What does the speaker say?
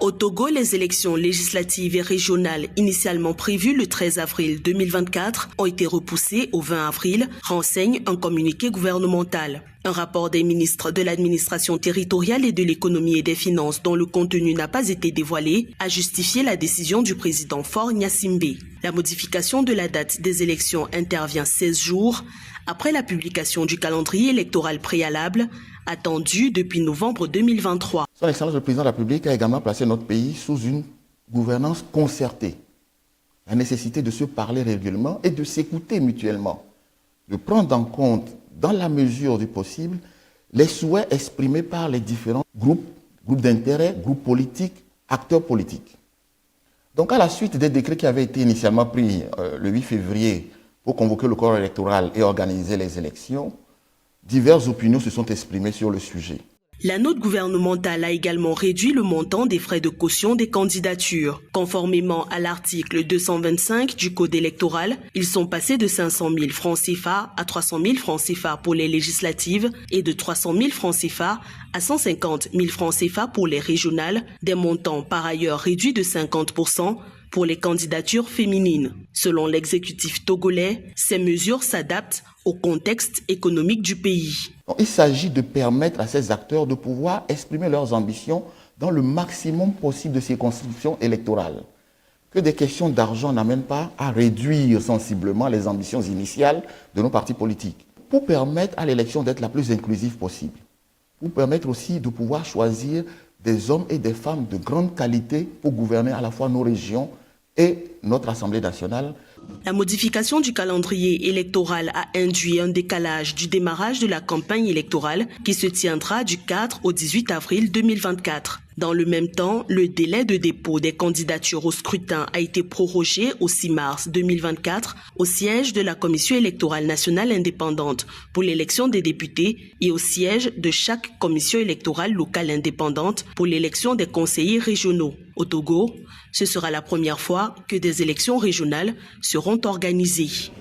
Au Togo, les élections législatives et régionales initialement prévues le 13 avril 2024 ont été repoussées au 20 avril, renseigne un communiqué gouvernemental. Un rapport des ministres de l'administration territoriale et de l'économie et des finances dont le contenu n'a pas été dévoilé a justifié la décision du président Faure Gnassingbé. La modification de la date des élections intervient 16 jours après la publication du calendrier électoral préalable attendu depuis novembre 2023. Son Excellence le Président de la République a également placé notre pays sous une gouvernance concertée. La nécessité de se parler régulièrement et de s'écouter mutuellement, de prendre en compte, dans la mesure du possible, les souhaits exprimés par les différents groupes d'intérêt, groupes politiques, acteurs politiques. Donc à la suite des décrets qui avaient été initialement pris le 8 février pour convoquer le corps électoral et organiser les élections, diverses opinions se sont exprimées sur le sujet. La note gouvernementale a également réduit le montant des frais de caution des candidatures. Conformément à l'article 225 du Code électoral, ils sont passés de 500 000 francs CFA à 300 000 francs CFA pour les législatives et de 300 000 francs CFA à 150 000 francs CFA pour les régionales, des montants par ailleurs réduits de 50% pour les candidatures féminines. Selon l'exécutif togolais, ces mesures s'adaptent au contexte économique du pays. Il s'agit de permettre à ces acteurs de pouvoir exprimer leurs ambitions dans le maximum possible de circonscriptions électorales. Que des questions d'argent n'amènent pas à réduire sensiblement les ambitions initiales de nos partis politiques. Pour permettre à l'élection d'être la plus inclusive possible. Pour permettre aussi de pouvoir choisir des hommes et des femmes de grande qualité pour gouverner à la fois nos régions et notre Assemblée nationale. La modification du calendrier électoral a induit un décalage du démarrage de la campagne électorale qui se tiendra du 4 au 18 avril 2024. Dans le même temps, le délai de dépôt des candidatures au scrutin a été prorogé au 6 mars 2024 au siège de la Commission électorale nationale indépendante pour l'élection des députés et au siège de chaque commission électorale locale indépendante pour l'élection des conseillers régionaux. Au Togo, ce sera la première fois que des élections régionales seront organisées.